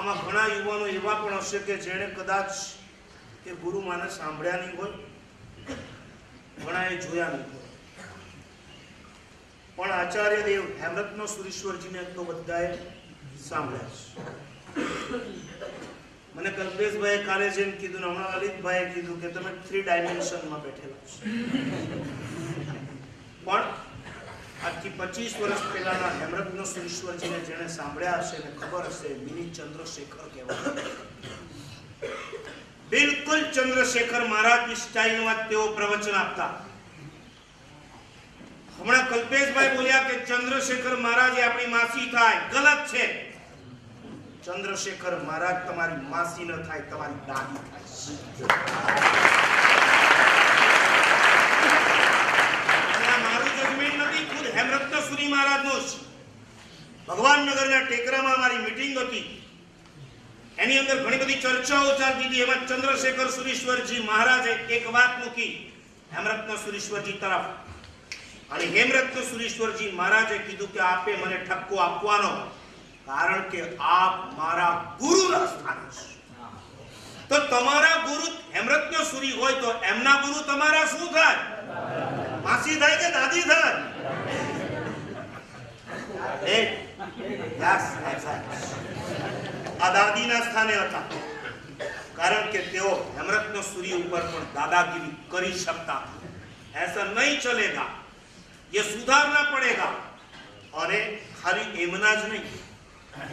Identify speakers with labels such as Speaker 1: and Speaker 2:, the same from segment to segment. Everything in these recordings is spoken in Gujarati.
Speaker 1: આમાં ઘણા યુવાનો એવા પણ હશે કે જેણે કદાચ એ ગુરુ માને સાંભળ્યા નહીં હોય, ઘણા એ જોયા નહીં હોય, પણ આચાર્ય દેવ હેમરત્ન સુરીશ્વરજીને તો બધાએ સાંભળ્યા છે. મને કલ્પેશભાઈએ કાલે જેમ કીધું ને હમણાં લલિતભાઈએ કીધું કે તમે 3 ડાયમેન્શનમાં બેઠેલા છો. પણ આજથી 25 વર્ષ પહેલાના હેમરત્ન સુરીશ્વરજીને જેણે સાંભળ્યા હશે ને ખબર હશે મિની ચંદ્રશેખર કહેવાય. બિલકુલ ચંદ્રશેખર મહારાજની સ્ટાઇલમાં તેઓ પ્રવચન આપતા. હમણાં કલ્પેશભાઈ બોલ્યા કે ચંદ્રશેખર મહારાજ આપણી માસી થાય, ગલત છે. ચંદ્રશેખર મહારાજ તમારી માસી ન થાય, તમારી દાદી થાય. મારું જજમેન્ટ નથી, ખુદ હેમરત્ન સુરી મહારાજનો છે. ભગવાન નગરના ટેકરામાં મારી મીટિંગ હતી, એની અંદર ઘણી બધી ચર્ચાઓ ચાલતી હતી. એમાં ચંદ્રશેખર સુરીશ્વરજી મહારાજે એક વાત મૂકી હેમરત્ન સુરીશ્વરજી તરફ, અને હેમરત્ન સુરીશ્વરજી મહારાજે કીધું કે આપે મને ઠપકો આપવાનો, કારણ કે આપ મારા ગુરુના સ્થાને છો. તો તમારા ગુરુ હેમરત્ન સુરી હોય તો એમના ગુરુ તમારા શું થાય? માસી થાય કે દાદી થાય? આ દાદીના સ્થાને હતા, કારણ કે તેઓ હેમરત્ન સુરી ઉપર પણ દાદાગીરી કરી શકતા. ऐसा नहीं चलेगा, ये सुधारना पड़ेगा. અને ખાલી એમના જ નહીં,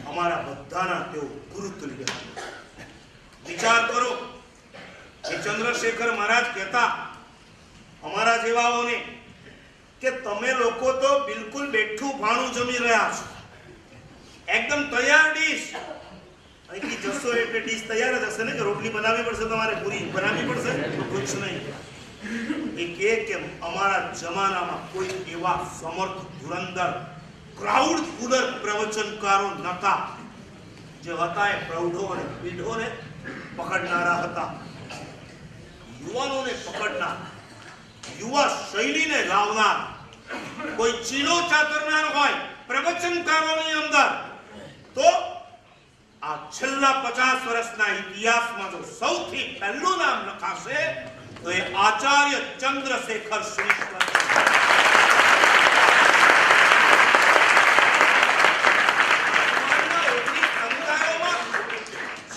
Speaker 1: અમારા બધાના તેઓ ગુરુ તુલ્ય. વિચાર કરો કે ચંદ્રશેખર મહારાજ કહેતા અમારા જેવાઓને કે તમે લોકો તો બિલકુલ બેઠું ભાણું જમી રહ્યા છો, એકદમ તૈયાર ડીશ. અહીંથી જશો એટલે ડીશ તૈયાર જ હશે ને, કે રોટલી બનાવવી પડશે, તમારે પૂરી બનાવવી પડશે? કુછ નહીં. એ કે અમારા જમાનામાં કોઈ એવા સમર્થ ધુરંધર ક્રાઉડ પુલર પ્રવચનકારો નહોતા. જે હતા એ પ્રૌઢો અને પીઢોને પકડનારા હતા, યુવાનોને પકડનાર, યુવા શૈલીને લાવનાર, કોઈ ચીલો ચાતરનાર હોય પ્રવચનકારોની અંદર, તો આ છેલ્લા 50 વર્ષના ઇતિહાસમાં જો સૌથી પહેલું નામ લખાશે તો એ આચાર્ય ચંદ્રશેખર સુરીશ્વર.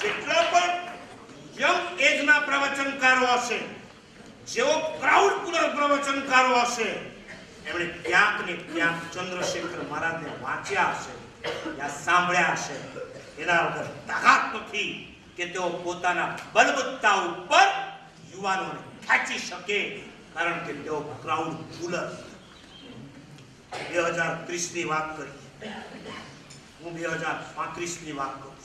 Speaker 1: જેટલા પણ યંગ એજના પ્રવચનકારો હશે, જેઓ ક્રાઉડ પુલર પ્રવચનકારો હશે, એમણે ક્યાંક ને ક્યાંક ચંદ્રશેખર મહારાજને વાંચ્યા હશે, યા સાંભળ્યા હશે. એના વગર તાકાત નથી કે તેઓ પોતાના બલબત્તા ઉપર યુવાનોને ખેંચી શકે, કારણ કે તેઓ ક્રાઉડ પુલર. 2030 ની વાત કરી, હું 2035 ની વાત કરું.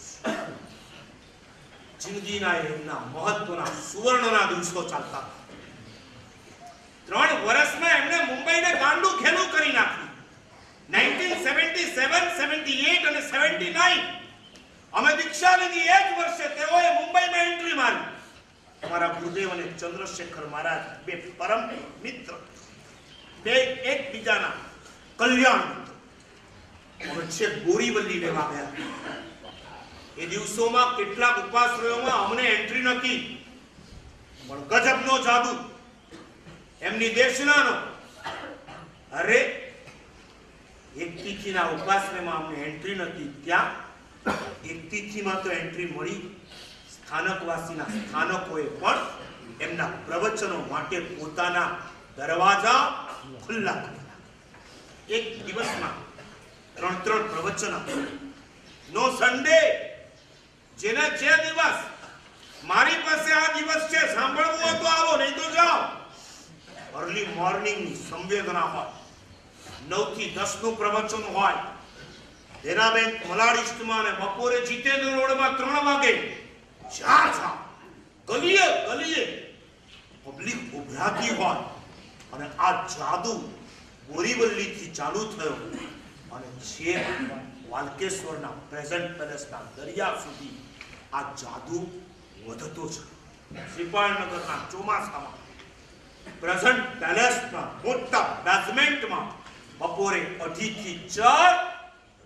Speaker 1: જિંદગીના એમના મહત્વના સુવર્ણના દિવસો ચાલતા. 3 વર્ષમાં એમણે મુંબઈને ગાંડું ખેલું કરી નાખ્યું. 1977, 78 અને 79 અમે દીક્ષા લીધી, એ જ વર્ષે તેઓએ મુંબઈમાં એન્ટ્રી મારી. અમારા ગુરુદેવ અને ચંદ્રશેખર મહારાજ બે પરમ મિત્ર, બે એકબીજાના કલ્યાણ મિત્ર. અમે છેક બોરીવલી લેવા ગયા. એ દિવસોમાં કેટલાક ઉપાશ્રયોમાં અમને એન્ટ્રી નથી, પણ ગજબનો જાદુ એમની દેશનાનો. અરે એક તિથિના ઉપાશ્રયમાં અમને એન્ટ્રી નથી, ત્યાં એક તિથિમાં તો એન્ટ્રી મળી. સ્થાનકવાસીના સ્થાનકોએ પણ એમના પ્રવચનો માટે પોતાના દરવાજા ખુલ્લા કર્યા. એક દિવસમાં 3 પ્રવચન. નો સન્ડે, જેના જે દિવસ મારી પાસે આ દિવસ છે, સાંભળવું હોય તો આવો, નહીં તો જાઓ. અર્લી મોર્નિંગની સંવેદના હોય, 9 થી 10 નું પ્રવચન હોય. દેનાબેન મલાડિસ્ટમાં અને બપોરે જીતેન્દ્ર રોડમાં 3 વાગે ગલીએ ગલીએ પબ્લિક ઉભરાતી હોય. અને આ જાદુ બોરીવલીથી ચાલુ થયો અને જે વાલકેશ્વરના પ્રેઝન્ટ પેલેસના દરિયા સુધી આ જાદુ વધતો છે. શ્રીપાળનગરના ચોમાસામાં પ્રેઝન્ટ પેલેસના મોટા બેઝમેન્ટમાં બપોરે 2:30 થી 4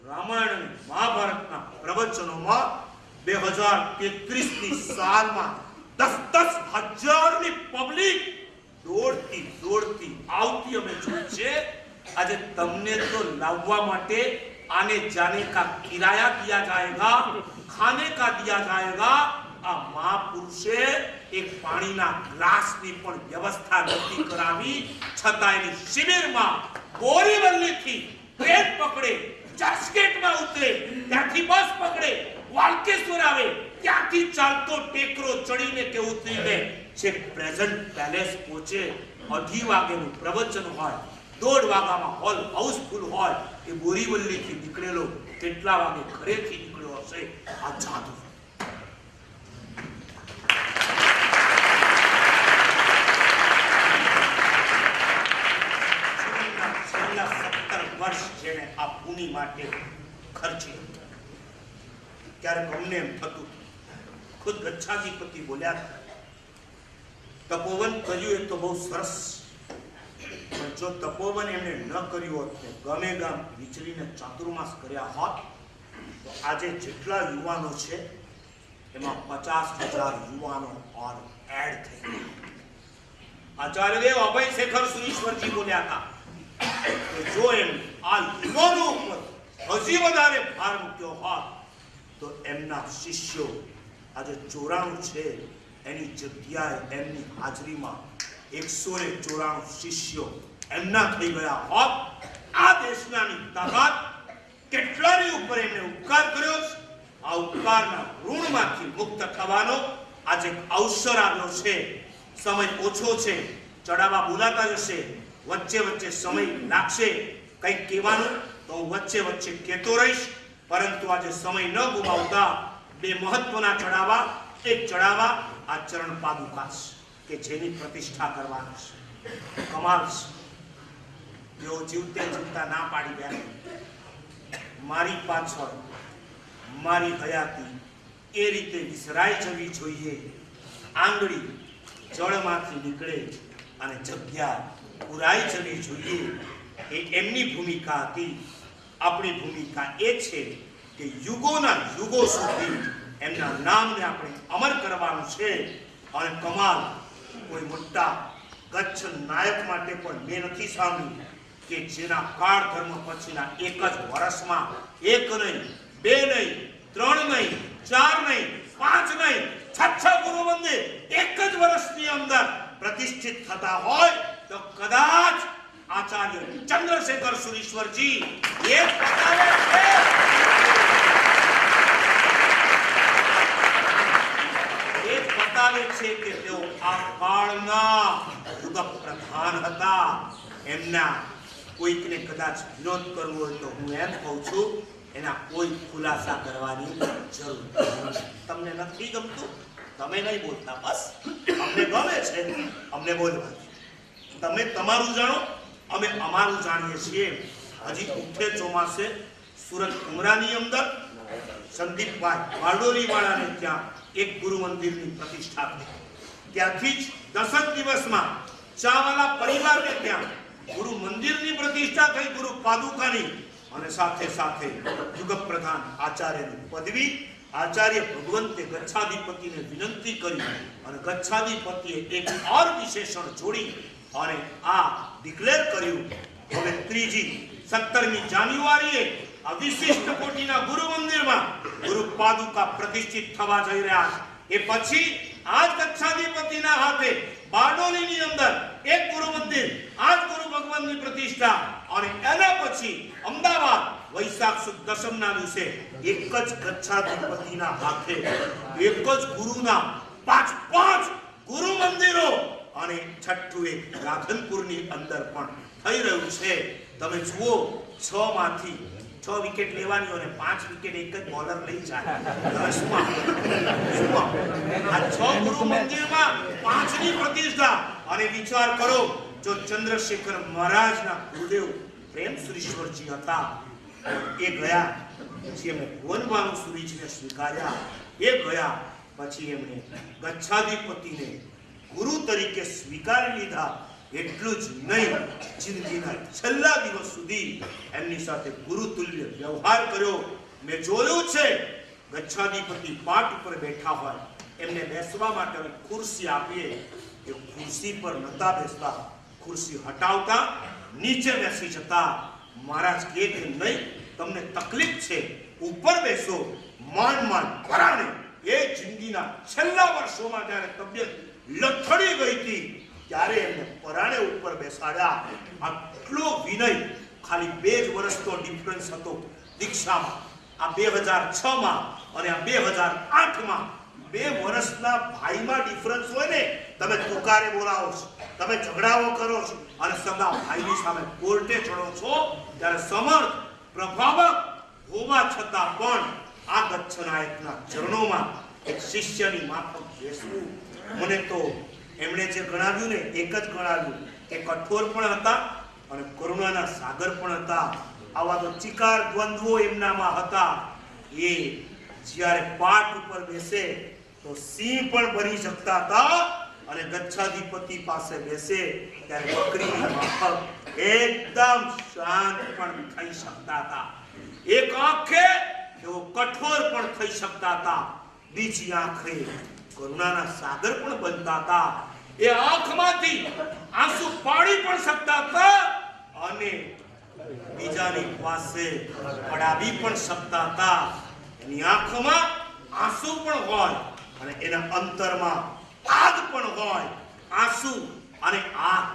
Speaker 1: રામાયણ અને મહાભારતના પ્રવચનોમાં 2033ની સાલમાં 10,000 ની પબ્લિક દોડતી આવતી અમે જોઈ છે। આજે તમને તો લાવવા માટે आने जाने का किराया दिया जाएगा, खाने का दिया जाएगा। आ महापुरुषे एक पाણીના ગ્લાસની પણ વ્યવસ્થા નથી કરાવી, છતાં એની શિબિરમાં બોરીવલીથી ટ્રેન પકડે, ચર્ચગેટમાં ઉતરે, ત્યાંથી બસ પકડે, વાલકેશ્વર આવે, ત્યાંથી ચાલતો ટેકરો ચડીને કે ઉતરીને છેક પ્રેઝન્ટ પેલેસ પહોંચે। 2:30 વાગેનું પ્રવચન હોય, 1:30 વાગ્યામાં હોલ હાઉસફુલ હોય। એ બોરીવલીથી નીકળેલો કેટલા વાગે ઘરેથી નીકળ્યો હશે? આ જાદુ। છેલ્લા 17 વર્ષ જેને આ ભૂમિ માટે ખર્ચી, ક્યારેક અમને એમ થતું, ખુદ ગચ્છાધિપતિ બોલ્યા, તપોવન કર્યું એ તો બહુ સરસ, પણ જો તપોવન એમણે ન કર્યું હોત ને ગમે ગામ વિચરીને ચાતુર્માસ કર્યા હોત તો આજે જેટલા યુવાનો છે એમાં 50,000 યુવાનો ઓર એડ થઈ ગયા। આચાર્યદેવ અભય શેખર સુરીશ્વરજી બોલ્યા હતા કે જો એમ આ યુવાનો ઉપર હજી વધારે ભાર મૂક્યો હોત તો એમના શિષ્યો આજે 94 છે, એની જગ્યાએ એમની હાજરીમાં 194 શિષ્યો એમના થઈ ગયા હોત। આ દેશનાની તાકાત કેટલાની ઉપર એમને ઉપકાર કર્યો છે। આ ઉપકારના ઋણમાંથી મુક્ત થવાનો આજે અવસર આવ્યો છે। સમય ઓછો છે, ચડાવા બોલાતા જશે, વચ્ચે વચ્ચે સમય લાગશે કંઈક કહેવાનું તો હું વચ્ચે કહેતો રહીશ, પરંતુ આજે સમય ન ગુમાવતા બે મહત્વના ચડાવા, એક ચડાવા આ ચરણ પાદુકા કે જેની પ્રતિષ્ઠા કરવાની છે। કમાલ છે, તેઓ જીવતા ના પાડી ગયા, મારી પાછળ મારી હયાતી એ રીતે વિસરાઈ જવી જોઈએ, આંગળી જળમાંથી નીકળે અને જગ્યા પુરાઈ જવી જોઈએ, એ એમની ભૂમિકા હતી। આપણી ભૂમિકા એ છે કે યુગોના યુગો સુધી એમના નામને આપણે અમર કરવાનું છે। અને કમાલ કોઈ મોટા કચ્છ નાયક માટે પણ મેં નથી સાંભળ્યું કે જેના કાળ ધર્મ પછીના એક જ વર્ષમાં 1 નહીં, 2 નહીં, 3 નહીં, 4 નહીં, 5 નહીં, 6 ગુરુ મંદિર એક જ વર્ષની અંદર પ્રતિષ્ઠિત થતા હોય તો કદાચ આચાર્ય ચંદ્રશેખર સુરીશ્વરજી એ બતાવે છે કે તેઓ આ કાળના યુગ પ્રધાન હતા। એમના કોઈકને કદાચ વિરોધ કરવો હોય તો હું એમ કહું છું, એના કોઈ ખુલાસા કરવાની જરૂર નથી। તમને નથી ગમતું, તમે નહીં બોલતા, બસ અમને ગમે છે, અમને બોલવાનું। તમે તમારું જાણો, અમે અમારું જાણીએ છીએ। હજી ઉઠે ચોમાસે સુરત ઉમરાની અંદર સંદીપભાઈ વાડોરી વાળાને ત્યાં એક ગુરુ મંદિરની પ્રતિષ્ઠા થઈ, ત્યાંથી જ 10 દિવસમાં ચાવાલા પરિવારને ત્યાં ગુરુ મંદિરની પ્રતિષ્ઠા થઈ, ગુરુ પાદુકાની, અને સાથે સાથે યુગ પ્રધાન આચાર્યની પદવી આચાર્ય ભગવંતે ગચ્છાધિપતિને વિનંતી કરી અને ગચ્છાધિપતિએ એક ઓર વિશેષણ જોડી અને આ ડિક્લેર કર્યું, હવે 17મી જાન્યુઆરીએ આ વિશિષ્ટ કોટીના ગુરુ મંદિરમાં ગુરુ પાદુકા પ્રતિષ્ઠિત થવા જઈ રહ્યા છે। એ પછી આજ ગચ્છાધિપતિના હાથે બારડોલીની અંદર એક ગુરુ મંદિર, આજ ગુરુ ભગવાનની પ્રતિષ્ઠા, અને એના પછી અમદાવાદ વૈશાખ સુદ દશમના દિવસે એક જ ગચ્છાધિપતિના હાથે એક જ ગુરુના 5 ગુરુ મંદિરો, અને છઠ્ઠું એક રાધનપુરની અંદર પણ થઈ રહ્યું છે। તમે જુઓ, 6 માંથી 6 વિકેટ લેવાની અને 5 વિકેટ એક જ બોલર લઈ જાય, શું આ 6 ગુરુ મંદિરમાં 5ની પ્રતિષ્ઠા। અને વિચાર કરો, જો ચંદ્રશેખર મહારાજના ગુરુદેવ પ્રેમ સુરીશ્વરજી હતા, એ ગયા પછી એમણે ભુવનભાનુ સુરીજીને સ્વીકાર્યા, એ ગયા પછી એમણે ગચ્છાધિપતિને ગુરુ તરીકે સ્વીકારી લીધા। એટલું જ નહીં, જિંદગીના છેલ્લા દિવસ સુધી એમની સાથે ગુરુ તુલ્ય વ્યવહાર કર્યો। મેં જોયું છે ગચ્છાધિપતિ પાટ ઉપર બેઠા હોય, એમને બેસવા માટે ખુરશી આપીએ, એ ખુરશી પર નતા બેસતા, ખુરશી હટાવતા, નીચે બેસી જતા. મહારાજ કહે કે નહીં, તમને તકલીફ છે, ઉપર બેસો. માંડ પરાણે એ જિંદગીના છેલ્લા વર્ષોમાં જ્યારે તબિયત લથડી ગઈ હતી, ત્યારે એમને પરાણે ઉપર બેસાડ્યા. આટલો વિનય, ખાલી 2 જ વર્ષનો ડિફરન્સ હતો દીક્ષામાં. આ 2006માં અને આ 2008માં 2 વર્ષના ભાઈમાં ડિફરન્સ હોય ને, તમે તુકારે બોલાવો છો, તમે ઝઘડાઓ કરો છો અને સગા ભાઈની સામે કોર્ટે ચડો છો, ત્યારે સમર્થ પ્રભાવક હોવા છતાં પણ આ ગચ્છનાયકના ચરણોમાં એક શિષ્યની માફક બેસવું, મને તો એમણે જે ગણાવ્યું ને, એક જ ગણાવ્યું કે કઠોર પણ હતા અને કરુણાના સાગર પણ હતા. આવા તો ચિકાર દ્વંદ્વો એમનામાં હતા. એ જ્યારે પાઠ ઉપર બેસે તો સિંહ પણ બની શકતા હતા, અને ગચ્છાધિપતિ પાસે બેસે ત્યારે બકરીની માફક એકદમ શાંત પણ થઈ શકતા હતા. એક આંખે તેઓ કઠોર પણ થઈ શકતા હતા, બીજી આંખે કરુણાના સાગર પણ બનતા હતા. એ આંખમાંથી આંસુ પાડી પણ શકતા હતા અને બીજાની પાસે પડાવી પણ શકતા હતા. એની આંખમાં આંસુ પણ હોય અને એના અંતરમાં આગ પણ હોય. આંસુ અને આગ,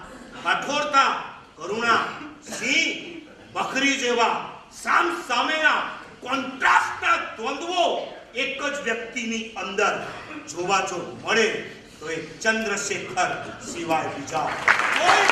Speaker 1: કઠોરતા, કરુણા, સિંહ, બકરી જેવા સામ સામેના કોન્ટ્રાસ્ટના દ્વંદ્વો એક જ વ્યક્તિની અંદર જોવા જો મળે તો એ ચંદ્રશેખર સિવાય બીજા કોઈ